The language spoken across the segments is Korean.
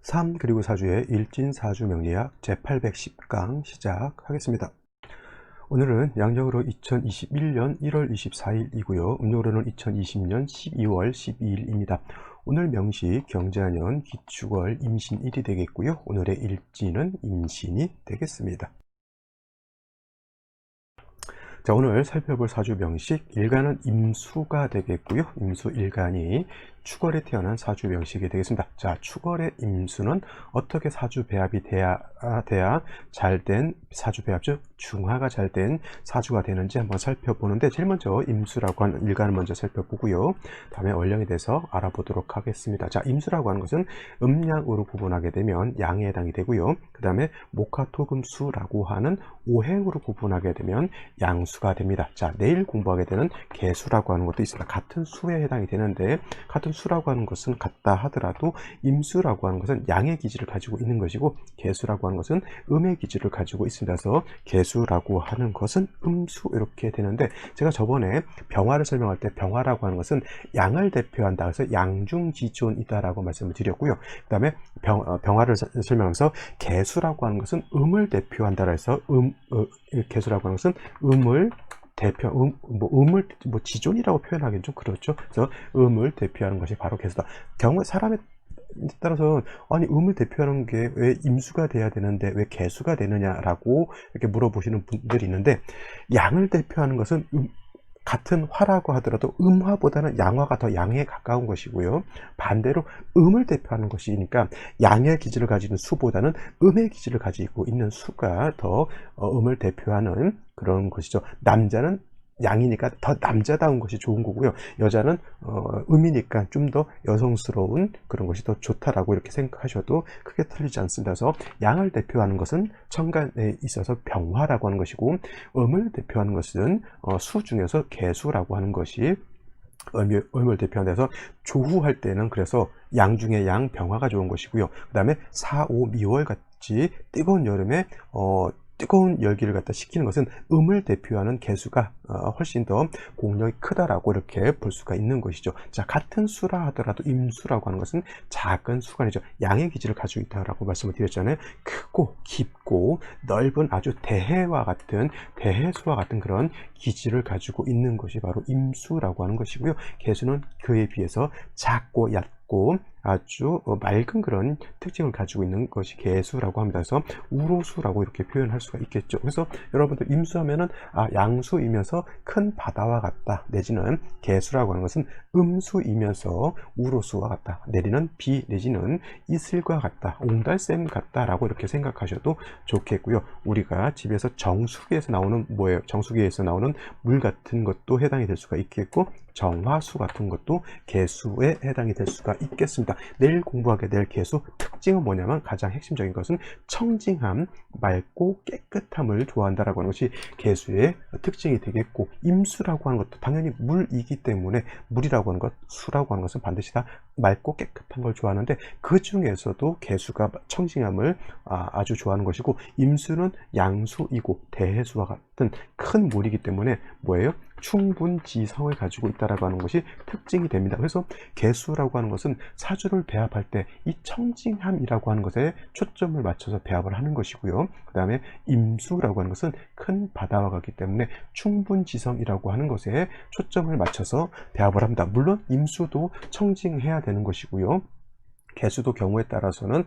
3 그리고 4주의 일진사주 명리학 제810강 시작하겠습니다. 오늘은 양력으로 2021년 1월 24일이고요. 음력으로는 2020년 12월 12일입니다. 오늘 명시 경자년 기축월 임신일이 되겠고요. 오늘의 일진은 임신이 되겠습니다. 자, 오늘 살펴볼 사주 명식 일간은 임수가 되겠고요. 임수 일간이 축월에 태어난 사주 명식이 되겠습니다. 자, 축월의 임수는 어떻게 사주 배합이 돼야 잘된 사주 배합, 즉 중화가 잘된 사주가 되는지 한번 살펴보는데, 제일 먼저 임수라고 하는 일간을 먼저 살펴보고요. 다음에 월령에 대해서 알아보도록 하겠습니다. 자, 임수라고 하는 것은 음양으로 구분하게 되면 양에 해당이 되고요. 그 다음에 목화토금수라고 하는 오행으로 구분하게 되면 양수가 됩니다. 자, 내일 공부하게 되는 개수라고 하는 것도 있습니다. 같은 수에 해당이 되는데, 같은 수라고 하는 것은 같다 하더라도 임수라고 하는 것은 양의 기질을 가지고 있는 것이고, 개수라고 하는 것은 음의 기질을 가지고 있습니다. 그래서 개수라고 하는 것은 음수 이렇게 되는데, 제가 저번에 병화를 설명할 때 병화라고 하는 것은 양을 대표한다, 그래서 양중지존이다 라고 말씀을 드렸고요. 그 다음에 병화를 설명하면서 개수라고 하는 것은 음을 대표한다 해서 개수라고 하는 것은 음을 음을 지존이라고 표현하기는 좀 그렇죠. 그래서 음을 대표하는 것이 바로 개수다. 사람에 따라서 아니 음을 대표하는 게 왜 임수가 돼야 되는데 왜 개수가 되느냐라고 이렇게 물어보시는 분들이 있는데, 양을 대표하는 것은 같은 화라고 하더라도 음화보다는 양화가 더 양에 가까운 것이고요. 반대로 음을 대표하는 것이니까 양의 기질을 가지는 수보다는 음의 기질을 가지고 있는 수가 더 음을 대표하는 그런 것이죠. 남자는 양이니까 더 남자다운 것이 좋은 거고요. 여자는 음이니까 좀 더 여성스러운 그런 것이 더 좋다라고 이렇게 생각하셔도 크게 틀리지 않습니다. 그래서 양을 대표하는 것은 천간에 있어서 병화라고 하는 것이고, 음을 대표하는 것은 수 중에서 개수라고 하는 것이 음을 대표하는 데서 조후할 때는 그래서 양 중에 양 병화가 좋은 것이고요. 그 다음에 4, 5, 미월 같이 뜨거운 여름에 뜨거운 열기를 갖다 식히는 것은 음을 대표하는 개수가 훨씬 더 공력이 크다라고 이렇게 볼 수가 있는 것이죠. 자, 같은 수라 하더라도 임수라고 하는 것은 작은 수간이죠. 양의 기질을 가지고 있다라고 말씀을 드렸잖아요. 크고 깊고 넓은 아주 대해수와 같은 그런 기질을 가지고 있는 것이 바로 임수라고 하는 것이고요. 개수는 그에 비해서 작고 얕고 아주 맑은 그런 특징을 가지고 있는 것이 개수라고 합니다. 그래서 우로수라고 이렇게 표현할 수가 있겠죠. 그래서 여러분들 임수하면은 양수이면서 큰 바다와 같다, 내지는 개수라고 하는 것은 음수이면서 우로수와 같다, 내지는 비 내지는 이슬과 같다, 옹달샘 같다라고 이렇게 생각하셔도 좋겠고요. 우리가 집에서 정수기에서 나오는 정수기에서 나오는 물 같은 것도 해당이 될 수가 있겠고, 정화수 같은 것도 개수에 해당이 될 수가 있겠습니다. 내일 공부하게 될 개수 특징은 뭐냐면, 가장 핵심적인 것은 청징함, 맑고 깨끗함을 좋아한다라고 하는 것이 개수의 특징이 되겠고, 임수라고 하는 것도 당연히 물이기 때문에 물이라고 하는 것, 수라고 하는 것은 반드시 다 맑고 깨끗한 걸 좋아하는데, 그 중에서도 개수가 청징함을 아주 좋아하는 것이고, 임수는 양수이고 대해수와 같은 큰 물이기 때문에 충분지성을 가지고 있다라고 하는 것이 특징이 됩니다. 그래서 개수라고 하는 것은 사주를 배합할 때 이 청징함이라고 하는 것에 초점을 맞춰서 배합을 하는 것이고요. 그 다음에 임수라고 하는 것은 큰 바다와 같기 때문에 충분지성이라고 하는 것에 초점을 맞춰서 배합을 합니다. 물론 임수도 청징해야 되는 것이고요. 개수도 경우에 따라서는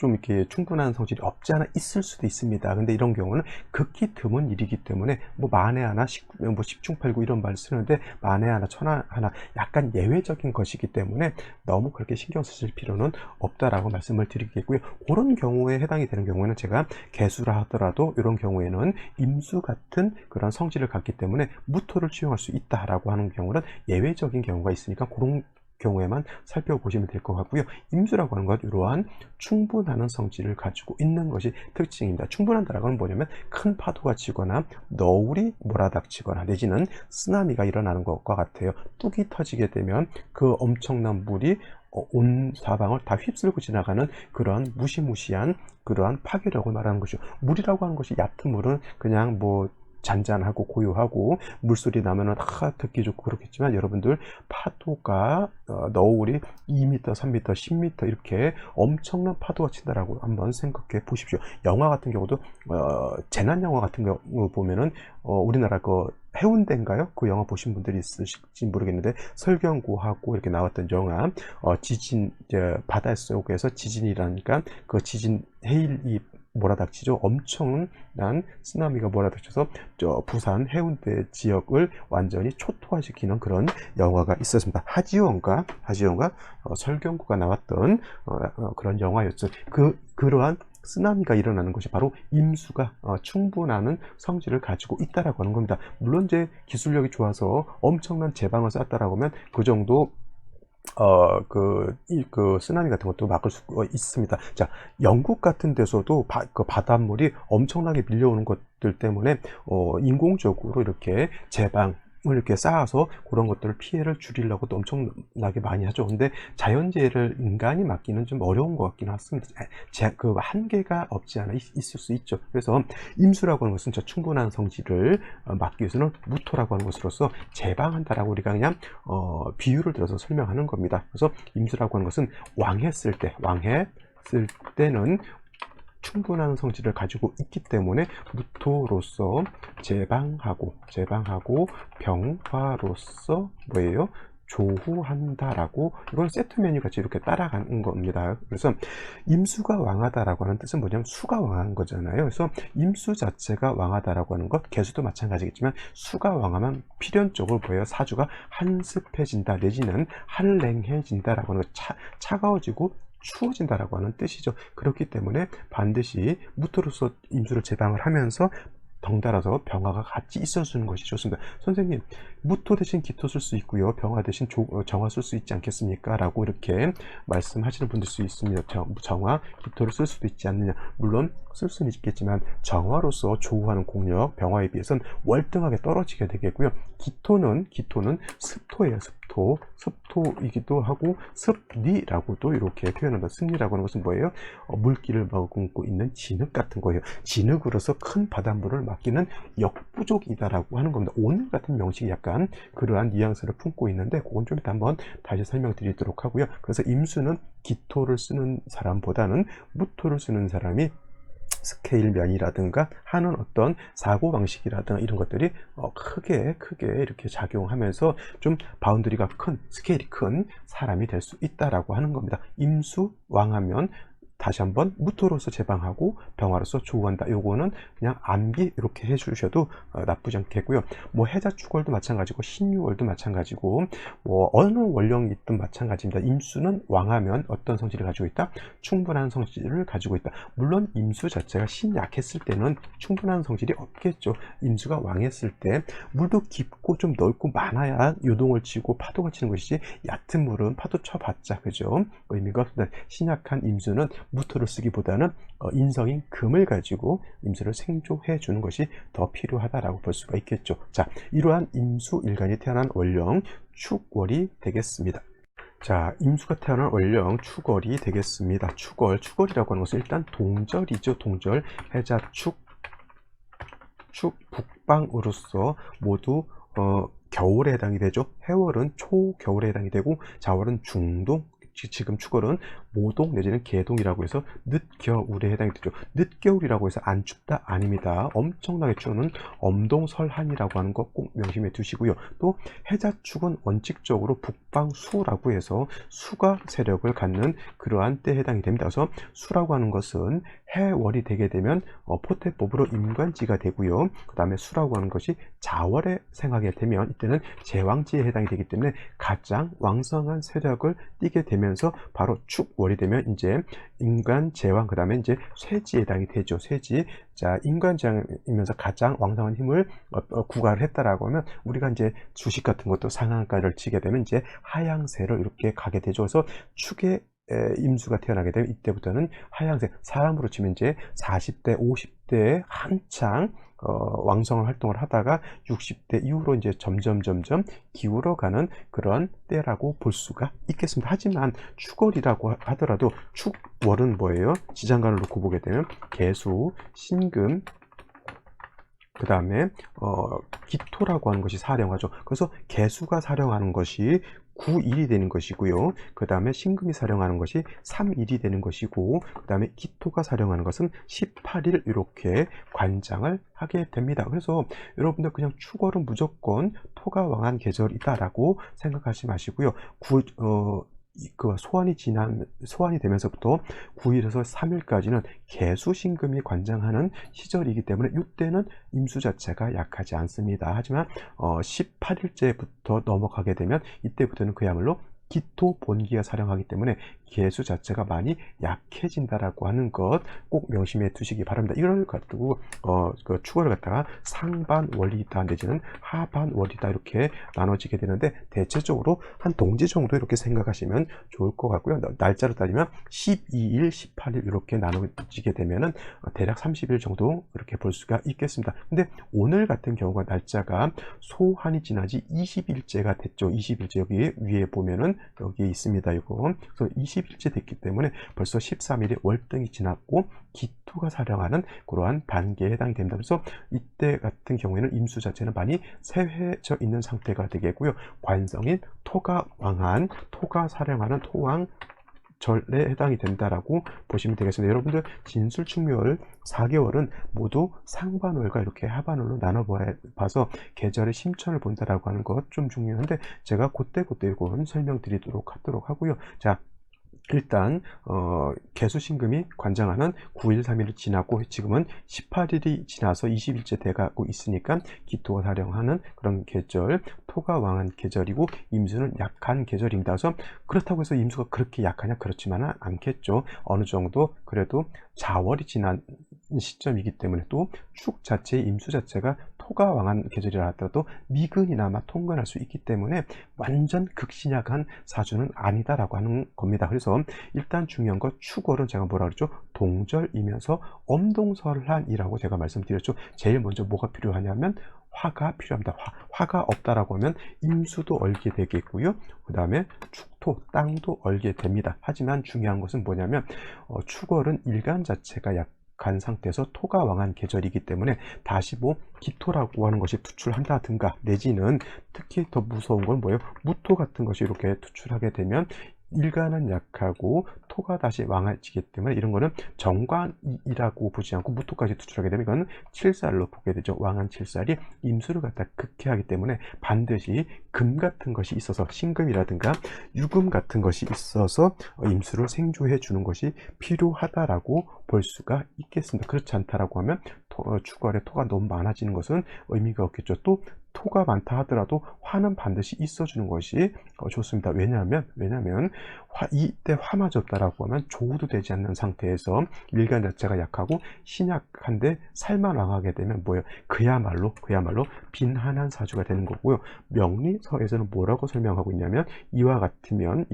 좀 이렇게 충분한 성질이 없지 않아 있을 수도 있습니다. 근데 이런 경우는 극히 드문 일이기 때문에 만에 하나, 십중팔구 이런 말을 쓰는데 만에 하나, 천하 하나 약간 예외적인 것이기 때문에 너무 그렇게 신경 쓰실 필요는 없다라고 말씀을 드리겠고요. 그런 경우에 해당이 되는 경우에는 제가 개수라 하더라도 이런 경우에는 임수 같은 그런 성질을 갖기 때문에 무토를 취용할 수 있다라고 하는 경우는 예외적인 경우가 있으니까 그런 경우에만 살펴보시면 될 것 같고요. 임수라고 하는 것, 이러한 충분하는 성질을 가지고 있는 것이 특징입니다. 충분한다라고 하는 뭐냐면, 큰 파도가 치거나 너울이 몰아닥치거나 내지는 쓰나미가 일어나는 것과 같아요. 뚝이 터지게 되면 그 엄청난 물이 온 사방을 다 휩쓸고 지나가는 그런 무시무시한 그러한 파괴력을 말하는 것이죠. 물이라고 하는 것이, 얕은 물은 그냥 잔잔하고 고요하고 물소리 나면은 듣기 좋고 그렇겠지만, 여러분들 파도가 너울이 2m, 3m, 10m 이렇게 엄청난 파도가 친다라고 한번 생각해 보십시오. 영화 같은 경우도 재난 영화 같은 경우 보면은 우리나라 그 해운대인가요? 그 영화 보신 분들이 있으실지 모르겠는데, 설경구하고 이렇게 나왔던 영화, 지진, 이제 바닷속에서 지진이라니까 그 지진 해일이 몰아닥치죠. 엄청난 쓰나미가 몰아닥쳐서 부산 해운대 지역을 완전히 초토화시키는 그런 영화가 있었습니다. 하지원과 설경구가 나왔던 그런 영화였죠. 그러한 쓰나미가 일어나는 것이 바로 임수가 충분한 성질을 가지고 있다라고 하는 겁니다. 물론 이제 기술력이 좋아서 엄청난 제방을 쐈다라고 하면 그 정도 쓰나미 같은 것도 막을 수 있습니다. 자, 영국 같은 데서도 그 바닷물이 엄청나게 밀려오는 것들 때문에 인공적으로 이렇게 제방을 이렇게 쌓아서 그런 것들을 피해를 줄이려고 또 엄청나게 많이 하죠. 근데 자연재해를 인간이 막기는 좀 어려운 것 같기는 합니다. 그 한계가 없지 않아 있을 수 있죠. 그래서 임수라고 하는 것은 충분한 성질을 막기 위해서는 무토라고 하는 것으로서 제방한다라고 우리가 그냥 비유를 들어서 설명하는 겁니다. 그래서 임수라고 하는 것은 왕했을 때는 충분한 성질을 가지고 있기 때문에 무토로서 제방하고 병화로서 뭐예요? 조후한다라고, 이건 세트 메뉴 같이 이렇게 따라가는 겁니다. 그래서 임수가 왕하다라고 하는 뜻은 뭐냐면 수가 왕한 거잖아요. 그래서 임수 자체가 왕하다라고 하는 것, 개수도 마찬가지겠지만 수가 왕하면 필연적으로 뭐예요? 사주가 한습해진다 내지는 한랭해진다라고 하는 것, 차가워지고 추워진다라고 하는 뜻이죠. 그렇기 때문에 반드시 무토로서 임수를 제방을 하면서 덩달아서 병화가 같이 있어주는 것이 좋습니다. 선생님, 무토 대신 기토 쓸 수 있고요, 병화 대신 정화 쓸 수 있지 않겠습니까? 라고 이렇게 말씀하시는 분들 수 있습니다. 정화, 기토를 쓸 수도 있지 않느냐. 물론 쓸 수는 있겠지만 정화로서 조우하는 공력, 병화에 비해서는 월등하게 떨어지게 되겠고요. 기토는 습토예요. 습토이기도 하고 습리라고도 이렇게 표현한다. 습리라고 하는 것은 뭐예요? 물기를 머금고 있는 진흙 같은 거예요. 진흙으로서 큰 바닷물을 막기는 역부족이다라고 하는 겁니다. 오늘 같은 명식이 약간 그러한 뉘앙스를 품고 있는데, 그건 좀 이따 한번 다시 설명드리도록 하고요. 그래서 임수는 기토를 쓰는 사람보다는 무토를 쓰는 사람이 스케일 면이라든가 하는 어떤 사고 방식이라든가 이런 것들이 크게 이렇게 작용하면서 좀 바운더리가 큰, 스케일이 큰 사람이 될 수 있다라고 하는 겁니다. 임수 왕하면 다시 한번 무토로서 제방하고 병화로서 조우한다. 요거는 그냥 암기 이렇게 해주셔도 나쁘지 않겠고요. 뭐 해자 축월도 마찬가지고 신유월도 마찬가지고 뭐 어느 원령이 있든 마찬가지입니다. 임수는 왕하면 어떤 성질을 가지고 있다? 충분한 성질을 가지고 있다. 물론 임수 자체가 신약했을 때는 충분한 성질이 없겠죠. 임수가 왕했을 때 물도 깊고 좀 넓고 많아야 요동을 치고 파도가 치는 것이지, 얕은 물은 파도 쳐봤자 그죠? 의미가 없습니다. 신약한 임수는 무토를 쓰기보다는 인성인 금을 가지고 임수를 생조해 주는 것이 더 필요하다라고 볼 수가 있겠죠. 자, 이러한 임수 일간이 태어난 월령 축월이 되겠습니다. 자, 임수가 태어난 월령 축월이 되겠습니다. 축월이라고 하는 것은 일단 동절이죠. 동절, 해자 축 북방으로서 모두 겨울에 해당이 되죠. 해월은 초겨울에 해당이 되고, 자월은 중동, 지금 축월은 모동 내지는 개동이라고 해서 늦겨울에 해당이 되죠. 늦겨울이라고 해서 안 춥다? 아닙니다. 엄청나게 추우는 엄동설한이라고 하는 거 꼭 명심해 두시고요. 또 해자축은 원칙적으로 북방수라고 해서 수가 세력을 갖는 그러한 때에 해당이 됩니다. 그래서 수라고 하는 것은 해월이 되게 되면 포태법으로 임관지가 되고요. 그 다음에 수라고 하는 것이 자월에 생하게 되면 이때는 제왕지에 해당이 되기 때문에 가장 왕성한 세력을 띠게 되면서 바로 축월이 되면 이제 인간 제왕, 그 다음에 이제 쇠지에 해당이 되죠. 쇠지. 자, 인간제왕이면서 가장 왕성한 힘을 구가를 했다라고 하면, 우리가 이제 주식 같은 것도 상한가를 치게 되면 이제 하향세를 이렇게 가게 되죠. 그래서 축에 임수가 태어나게 되면 이때부터는 하향세, 사람으로 치면 이제 40대, 50대에 한창 왕성한 활동을 하다가 60대 이후로 이제 점점 기울어가는 그런 때라고 볼 수가 있겠습니다. 하지만 축월이라고 하더라도 축월은 뭐예요? 지장간을 놓고 보게 되면 개수, 신금, 그 다음에 기토라고 하는 것이 사령하죠. 그래서 개수가 사령하는 것이 9일이 되는 것이고요. 그 다음에 신금이 사령하는 것이 3일이 되는 것이고, 그 다음에 기토가 사령하는 것은 18일 이렇게 관장을 하게 됩니다. 그래서 여러분들 그냥 축월은 무조건 토가 왕한 계절이다라고 생각하지 마시고요. 소환이 되면서부터 9일에서 3일까지는 개수신금이 관장하는 시절이기 때문에 이때는 임수 자체가 약하지 않습니다. 하지만 18일째부터 넘어가게 되면 이때부터는 그야말로 기토 본기가 사령하기 때문에 개수 자체가 많이 약해진다라고 하는 것 꼭 명심해 두시기 바랍니다. 이걸 가지고 그 축월을 갖다가 상반 원리이다 내지는 하반 원리이다 이렇게 나눠지게 되는데, 대체적으로 한 동지 정도 이렇게 생각하시면 좋을 것 같고요. 날짜로 따지면 12일, 18일 이렇게 나눠지게 되면은 대략 30일 정도 이렇게 볼 수가 있겠습니다. 근데 오늘 같은 경우가 날짜가 소환이 지난 지 20일째가 됐죠. 20일째 여기 위에 보면은 여기 있습니다. 이거. 그래서 20일째 됐기 때문에 벌써 13일이 월등이 지났고 기토가 사령하는 그러한 단계에 해당이 됩니다. 그래서 이때 같은 경우에는 임수 자체는 많이 쇠해져 있는 상태가 되겠고요. 관성인 토가 왕한, 토가 사령하는 토왕 절에 해당이 된다라고 보시면 되겠습니다. 여러분들 진술충묘월 4개월은 모두 상반월과 이렇게 하반월로 나눠봐서 계절의 심천을 본다라고 하는 것 좀 중요한데, 제가 그때 이건 설명드리도록 하도록 하고요. 자, 일단 개수신금이 관장하는 9일 3일을 지나고 지금은 18일이 지나서 20일째 돼가고 있으니까 기토가 사령하는 그런 계절, 토가 왕한 계절이고 임수는 약한 계절입니다. 그래서 그렇다고 해서 임수가 그렇게 약하냐? 그렇지만은 않겠죠. 어느 정도 그래도 자월이 지난 시점이기 때문에, 또 축 자체의 임수 자체가 토가 왕한 계절이라 하더라도 미근이나마 통근할 수 있기 때문에 완전 극신약한 사주는 아니다라고 하는 겁니다. 그래서 일단 중요한 건 축월은 제가 뭐라 그랬죠? 동절이면서 엄동설한이라고 제가 말씀드렸죠. 제일 먼저 뭐가 필요하냐면 화가 필요합니다. 화가 없다라고 하면 임수도 얼게 되겠고요. 그 다음에 축토, 땅도 얼게 됩니다. 하지만 중요한 것은 뭐냐면 축월은 일간 자체가 약한 상태에서 토가 왕한 계절이기 때문에 다시 뭐 기토라고 하는 것이 투출한다든가 내지는 특히 더 무서운 건 뭐예요? 무토 같은 것이 이렇게 투출하게 되면 일간은 약하고 토가 다시 왕해지기 때문에 이런 거는 정관이라고 보지 않고 무토까지 투출하게 되면 이건 칠살로 보게 되죠. 왕한 칠살이 임수를 갖다 극해하기 때문에 반드시 금 같은 것이 있어서 신금이라든가 유금 같은 것이 있어서 임수를 생조해 주는 것이 필요하다라고 볼 수가 있겠습니다. 그렇지 않다라고 하면 축월에 토가 너무 많아지는 것은 의미가 없겠죠. 또 토가 많다 하더라도 화는 반드시 있어주는 것이 좋습니다. 왜냐하면 이때 화마저 없다라고 하면 조우도 되지 않는 상태에서 일간 자체가 약하고 신약한데 살만 왕하게 되면 뭐예요? 그야말로 빈한한 사주가 되는 거고요. 명리서에서는 뭐라고 설명하고 있냐면 이와 같으면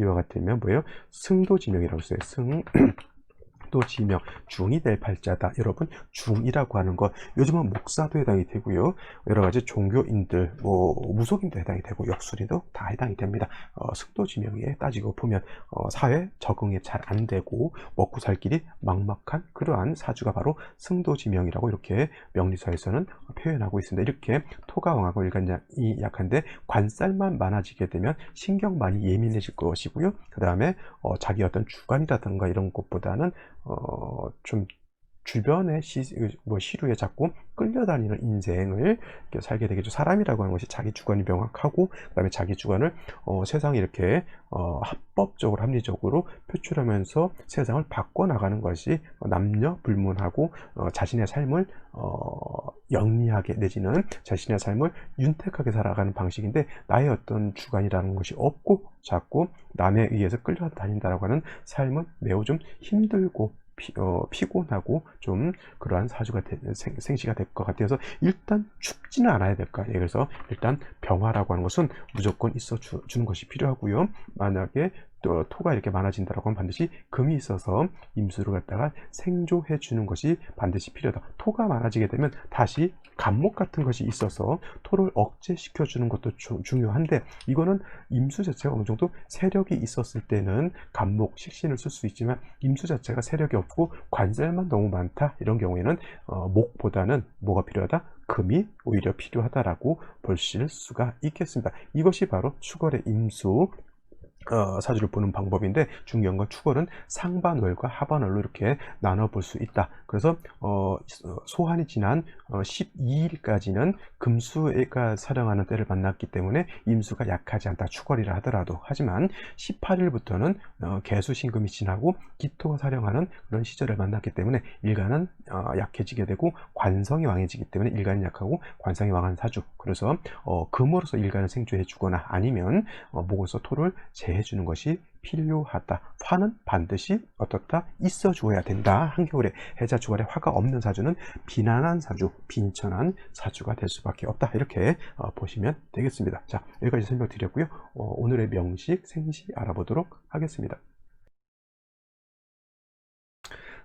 뭐예요? 승도지명이라고 써요. 지명, 중이 될 팔자다. 여러분, 중이라고 하는 것, 요즘은 목사도 해당이 되고요. 여러 가지 종교인들, 무속인도 해당이 되고, 역술인도 다 해당이 됩니다. 승도지명에 따지고 보면 사회 적응이 잘 안 되고 먹고 살 길이 막막한 그러한 사주가 바로 승도지명이라고 이렇게 명리서에서는 표현하고 있습니다. 이렇게 토가 왕하고 일간이 약한데 관살만 많아지게 되면 신경 많이 예민해질 것이고요. 그 다음에 자기 어떤 주관이라든가 이런 것보다는 좀 주변의 시류에 자꾸 끌려다니는 인생을 이렇게 살게 되겠죠. 사람이라고 하는 것이 자기 주관이 명확하고 그 다음에 자기 주관을 세상에 이렇게 합법적으로 합리적으로 표출하면서 세상을 바꿔나가는 것이 남녀 불문하고 자신의 삶을 영리하게 내지는 자신의 삶을 윤택하게 살아가는 방식인데, 나의 어떤 주관이라는 것이 없고 자꾸 남에 의해서 끌려다닌다라고 하는 삶은 매우 좀 힘들고 피곤하고 좀 그러한 사주가 생시가 될 것 같아서 일단 춥지는 않아야 될 거 아니에요. 그래서 일단 병화라고 하는 것은 무조건 있어 주는 것이 필요하고요. 만약에 또 토가 이렇게 많아진다라고 하면 반드시 금이 있어서 임수를 갖다가 생조해 주는 것이 반드시 필요하다. 토가 많아지게 되면 다시 간목 같은 것이 있어서 토를 억제시켜 주는 것도 중요한데, 이거는 임수 자체가 어느 정도 세력이 있었을 때는 간목, 식신을 쓸 수 있지만 임수 자체가 세력이 없고 관절만 너무 많다, 이런 경우에는 목보다는 뭐가 필요하다? 금이 오히려 필요하다라고 보실 수가 있겠습니다. 이것이 바로 축월의 임수 사주를 보는 방법인데, 중요한 건 축월은 상반월과 하반월로 이렇게 나눠 볼 수 있다. 그래서 소환이 지난 12일까지는 금수가 사령하는 때를 만났기 때문에 임수가 약하지 않다, 축월이라 하더라도. 하지만 18일부터는 개수신금이 지나고 기토가 사령하는 그런 시절을 만났기 때문에 일간은 약해지게 되고 관성이 왕해지기 때문에 일간이 약하고 관성이 왕한 사주. 그래서 금으로서 일간을 생조해 주거나 아니면 목으로서 토를 제해 주는 것이 필요하다. 화는 반드시 어떻다? 있어 주어야 된다. 한겨울에 해자 주월에 화가 없는 사주는 비난한 사주, 빈천한 사주가 될 수밖에 없다. 이렇게 보시면 되겠습니다. 자, 여기까지 설명드렸고요. 오늘의 명식, 생시 알아보도록 하겠습니다.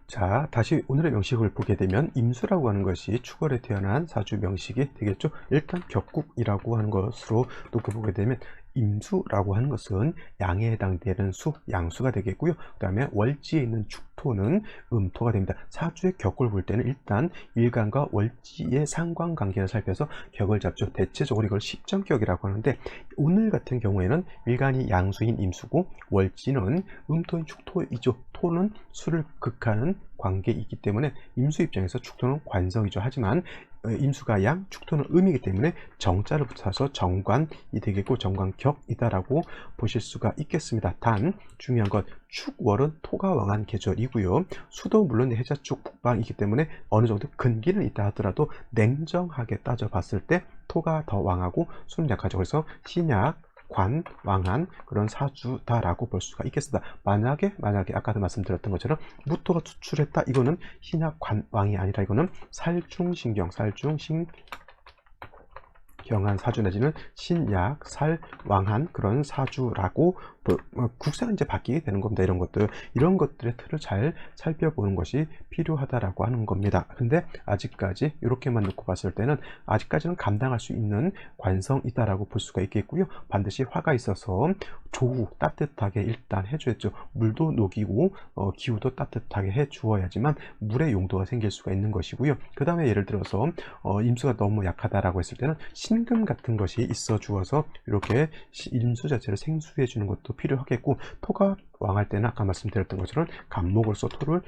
자, 다시 오늘의 명식을 보게 되면 임수라고 하는 것이 축월에 태어난 사주 명식이 되겠죠. 일단 격국이라고 하는 것으로 놓고 보게 되면 임수라고 하는 것은 양에 해당되는 수, 양수가 되겠고요. 그 다음에 월지에 있는 축토는 음토가 됩니다. 사주의 격을 볼 때는 일단 일간과 월지의 상관관계를 살펴서 격을 잡죠. 대체적으로 이걸 십정격이라고 하는데, 오늘 같은 경우에는 일간이 양수인 임수고 월지는 음토인 축토이죠. 토는 수를 극하는 관계이기 때문에 임수 입장에서 축토는 관성이죠. 하지만 임수가 양, 축토는 음이기 때문에 정자를 붙여서 정관이 되겠고 정관격이다라고 보실 수가 있겠습니다. 단 중요한 건 축월은 토가 왕한 계절이고요. 수도 물론 해자축 북방이기 때문에 어느 정도 근기는 있다 하더라도 냉정하게 따져봤을 때 토가 더 왕하고 수는 약하죠. 그래서 신약, 관, 왕한 그런 사주다라고 볼 수가 있겠습니다. 만약에 아까도 말씀드렸던 것처럼 무토가 투출했다, 이거는 신약, 관, 왕이 아니라 이거는 살중신경, 경한 사주 내지는 신약, 살, 왕한 그런 사주라고 국사가 이제 바뀌게 되는 겁니다. 이런 것들의 틀을 잘 살펴보는 것이 필요하다라고 하는 겁니다. 근데 아직까지 이렇게만 놓고 봤을 때는 아직까지는 감당할 수 있는 관성이다라고 볼 수가 있겠고요. 반드시 화가 있어서 조후 따뜻하게 일단 해줘야죠. 물도 녹이고 기후도 따뜻하게 해주어야지만 물의 용도가 생길 수가 있는 것이고요. 그 다음에 예를 들어서 임수가 너무 약하다라고 했을 때는 신금 같은 것이 있어 주어서 이렇게 임수 자체를 생수해 주는 것도 필요하겠고, 토가 왕할 때는 아까 말씀드렸던 것처럼 간목으로서 토를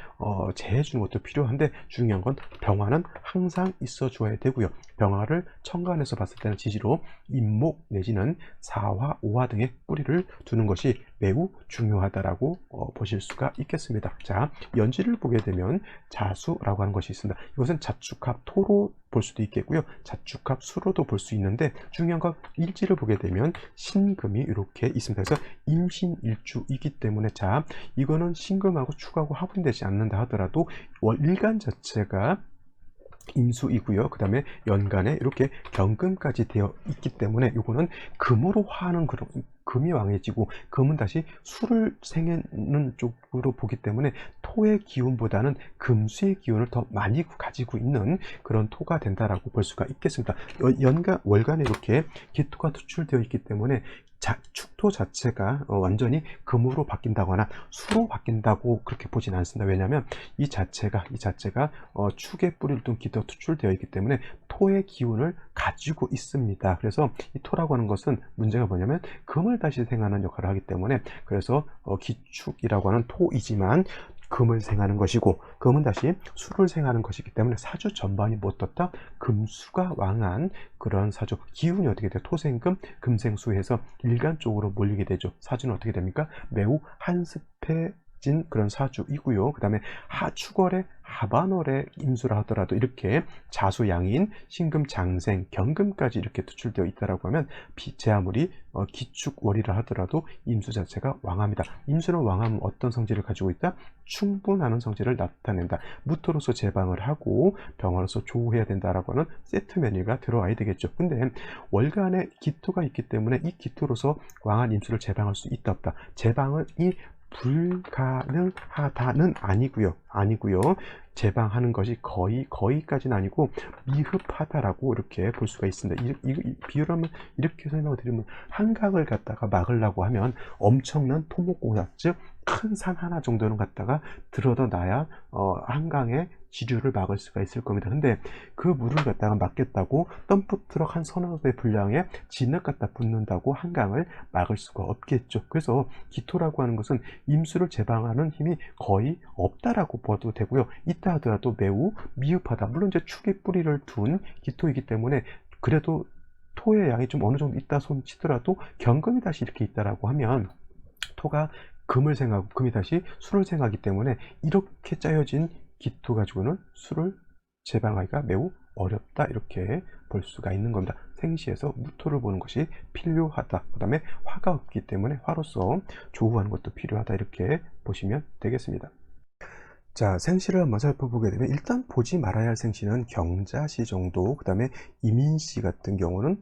제해 주는 것도 필요한데, 중요한 건 병화는 항상 있어 주어야 되고요. 병화를 천간에서 봤을 때는 지지로 임목 내지는 사화, 오화 등의 뿌리를 두는 것이 매우 중요하다라고 보실 수가 있겠습니다. 자, 연지를 보게 되면 자수라고 하는 것이 있습니다. 이것은 자축합 토로 볼 수도 있겠고요. 자축합 수로도 볼 수 있는데, 중요한 건 일지를 보게 되면 신금이 이렇게 있습니다. 그래서 임신일주이기 때문에, 자, 이거는 신금하고 축하고 합분되지 않는다 하더라도 일간 자체가 임수이고요. 그 다음에 연간에 이렇게 경금까지 되어 있기 때문에 이거는 금으로 화하는 그런 금이 왕해지고, 금은 다시 수를 생하는 쪽으로 보기 때문에 토의 기운보다는 금수의 기운을 더 많이 가지고 있는 그런 토가 된다라고 볼 수가 있겠습니다. 연간, 월간에 이렇게 기토가 투출되어 있기 때문에 축토 자체가 완전히 금으로 바뀐다거나 수로 바뀐다고 그렇게 보진 않습니다. 왜냐하면 이 자체가 축의 뿌리를 둔 기토가 투출되어 있기 때문에 토의 기운을 가지고 있습니다. 그래서 이 토라고 하는 것은 문제가 뭐냐면 금을 다시 생하는 역할을 하기 때문에, 그래서 기축이라고 하는 토이지만 금을 생하는 것이고, 금은 다시 수를 생하는 것이기 때문에 사주 전반이 못 떴다, 금수가 왕한 그런 사주. 기운이 어떻게 돼요? 토생금, 금생수 해서 일간 쪽으로 몰리게 되죠. 사주는 어떻게 됩니까? 매우 한습해 진 그런 사주이고요. 그 다음에 하축월에 하반월에 임수를 하더라도 이렇게 자수양인, 신금, 장생, 경금까지 이렇게 투출되어 있다라고 하면 제 아무리 기축월이라 하더라도 임수 자체가 왕합니다. 임수는 왕하면 어떤 성질을 가지고 있다? 충분하는 성질을 나타낸다. 무토로서 제방을 하고 병화로서 조우해야 된다라고 하는 세트 메뉴가 들어와야 되겠죠. 근데 월간에 기토가 있기 때문에 이 기토로서 왕한 임수를 제방할 수 있다 없다. 제방이 불가능하다는 아니고요. 제방하는 것이 거의까지는 아니고 미흡하다라고 이렇게 볼 수가 있습니다. 이 비유를 한번 이렇게 설명을 드리면, 한강을 갖다가 막으려고 하면 엄청난 토목공사, 즉 큰 산 하나 정도는 갖다가 들어다 놔야 한강의 지류를 막을 수가 있을 겁니다. 근데 그 물을 갖다가 막겠다고 덤프트럭 한 서너 대 분량의 진흙 갖다 붓는다고 한강을 막을 수가 없겠죠. 그래서 기토라고 하는 것은 임수를 제방하는 힘이 거의 없다라고 봐도 되고요. 있다 하더라도 매우 미흡하다. 물론 이제 축에 뿌리를 둔 기토이기 때문에 그래도 토의 양이 좀 어느 정도 있다 손 치더라도 경금이 다시 이렇게 있다라고 하면 토가 금을 생하고 금이 다시 수를 생하기 때문에 이렇게 짜여진 기토 가지고는 수를 제방하기가 매우 어렵다, 이렇게 볼 수가 있는 겁니다. 생시에서 무토를 보는 것이 필요하다. 그 다음에 화가 없기 때문에 화로서 조우하는 것도 필요하다, 이렇게 보시면 되겠습니다. 자, 생시를 한번 살펴보게 되면 일단 보지 말아야 할 생시는 경자시 정도, 그 다음에 이민시 같은 경우는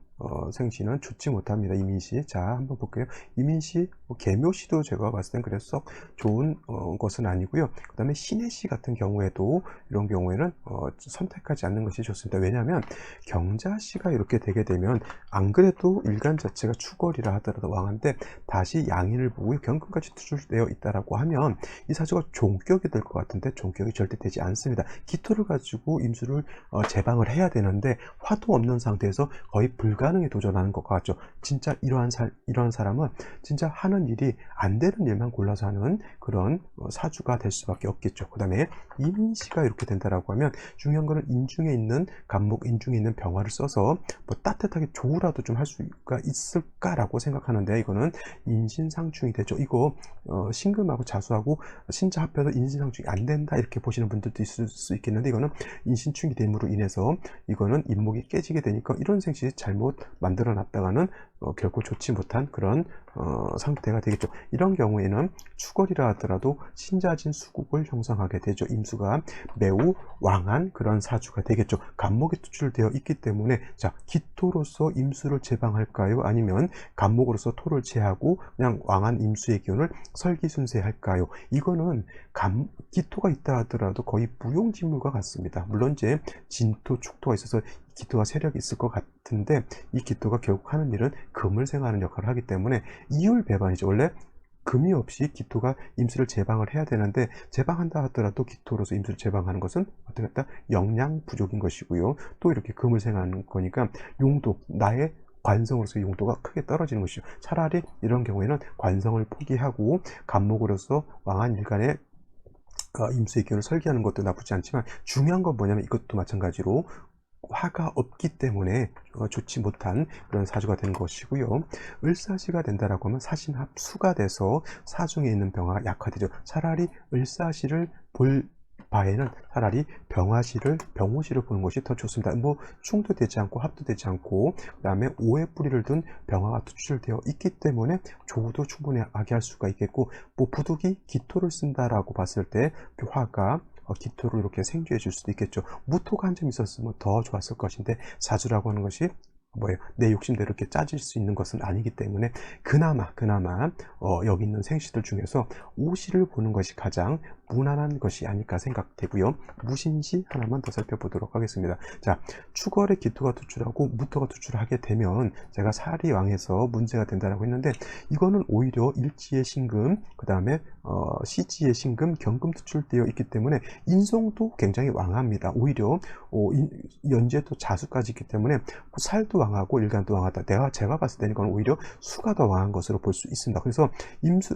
생시는 좋지 못합니다. 이민시. 자, 한번 볼게요. 이민시, 계묘시도 제가 봤을 땐 그래서 썩 좋은 것은 아니고요. 그 다음에 신해시 같은 경우에도 이런 경우에는 선택하지 않는 것이 좋습니다. 왜냐하면 경자시가 이렇게 되게 되면 안 그래도 일간 자체가 축월이라 하더라도 왕한데 다시 양인을 보고 경금까지 투출되어 있다라고 하면 이 사주가 종격이 될 것 같은데 종격이 절대 되지 않습니다. 기토를 가지고 임수를 제방을 해야 되는데 화도 없는 상태에서 거의 불가능에 도전하는 것 같죠. 진짜 이러한 사람은 진짜 하는 일이 안 되는 일만 골라서 하는 그런 사주가 될 수밖에 없겠죠. 그 다음에 이민시가 이렇게 된다라고 하면 중요한 거는 인중에 있는 간목, 인중에 있는 병화를 써서 뭐 따뜻하게 조우라도 좀 할 수가 있을까라고 생각하는데 이거는 인신상충이 되죠. 이거 신금하고 자수하고 신자 합해서 인신상충이 안 된다 이렇게 보시는 분들도 있을 수 있겠는데 이거는 인신충이 됨으로 인해서 이거는 인목이 깨지게 되니까 이런 생시 잘못 만들어 놨다가는 결코 좋지 못한 그런 상태가 되겠죠. 이런 경우에는 축월이라 하더라도 신자진 수국을 형성하게 되죠. 임수가 매우 왕한 그런 사주가 되겠죠. 간목이 투출되어 있기 때문에 자, 기토로서 임수를 제방할까요? 아니면 간목으로서 토를 제하고 그냥 왕한 임수의 기운을 설기순세할까요? 이거는 기토가 있다 하더라도 거의 무용지물과 같습니다. 물론 이제 진토, 축토가 있어서 기토가 세력이 있을 것 같은데 이 기토가 결국 하는 일은 금을 생하는 역할을 하기 때문에 이율배반이죠. 원래 금이 없이 기토가 임수를 제방을 해야 되는데 제방한다 하더라도 기토로서 임수를 제방하는 것은 어떻게 했다? 영양 부족인 것이고요. 또 이렇게 금을 생하는 거니까 용도, 나의 관성으로서 용도가 크게 떨어지는 것이죠. 차라리 이런 경우에는 관성을 포기하고 간목으로서 왕한 일간의 임수의 기운을 설계하는 것도 나쁘지 않지만 중요한 건 뭐냐면 이것도 마찬가지로 화가 없기 때문에 좋지 못한 그런 사주가 된 것이고요. 을사시가 된다라고 하면 사신합수가 돼서 사중에 있는 병화가 약화되죠. 차라리 을사시를 볼 바에는 차라리 병호시를 보는 것이 더 좋습니다. 뭐 충도 되지 않고 합도 되지 않고 그 다음에 오의 뿌리를 둔 병화가 투출되어 있기 때문에 조우도 충분하게 할 수가 있겠고, 뭐 부득이 기토를 쓴다라고 봤을 때 화가 기토를 이렇게 생주해 줄 수도 있겠죠. 무토가 한 점 있었으면 더 좋았을 것인데 사주라고 하는 것이 뭐예요? 내 욕심대로 이렇게 짜질 수 있는 것은 아니기 때문에 그나마 여기 있는 생시들 중에서 오시를 보는 것이 가장 무난한 것이 아닐까 생각되고요. 무신시 하나만 더 살펴보도록 하겠습니다. 자, 축월에 기토가 투출하고 무토가 투출하게 되면 제가 사리왕에서 문제가 된다라고 했는데 이거는 오히려 일지의 신금, 그 다음에 시지의 신금, 경금 투출되어 있기 때문에 인성도 굉장히 왕합니다. 오히려 연재도 자수까지 있기 때문에 살도 왕하고 일간도 왕하다. 제가 봤을 때는 이건 오히려 수가 더 왕한 것으로 볼 수 있습니다. 그래서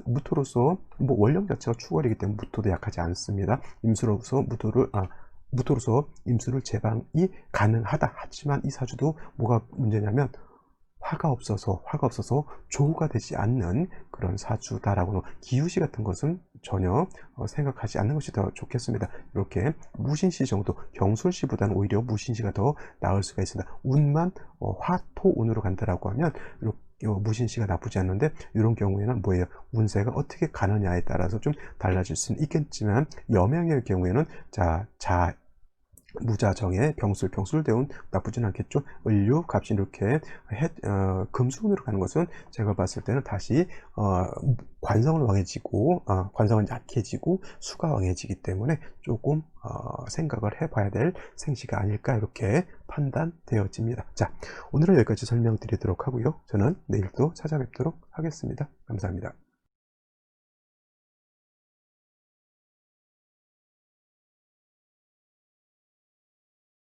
무토로서 뭐 원령 자체가 축월이기 때문에 무토도 약하지 않습니다. 무토로서 임수를 제방이 가능하다. 하지만 이 사주도 뭐가 문제냐면 화가 없어서 조우가 되지 않는 그런 사주다라고는 기우시 같은 것은 전혀 생각하지 않는 것이 더 좋겠습니다. 이렇게 무신시 정도, 경술시보다는 오히려 무신시가 더 나을 수가 있습니다. 운만 화토운으로 간다라고 하면 이렇게 무신시가 나쁘지 않는데, 이런 경우에는 뭐예요? 운세가 어떻게 가느냐에 따라서 좀 달라질 수는 있겠지만, 여명의 경우에는 무자정에 병술대운 나쁘진 않겠죠. 을류, 갑신 이렇게 금수운으로 가는 것은 제가 봤을 때는 다시 관성은 왕해지고 관성은 약해지고 수가 왕해지기 때문에 조금 생각을 해봐야 될 생시가 아닐까, 이렇게 판단되어집니다. 자, 오늘은 여기까지 설명드리도록 하고요. 저는 내일 또 찾아뵙도록 하겠습니다. 감사합니다.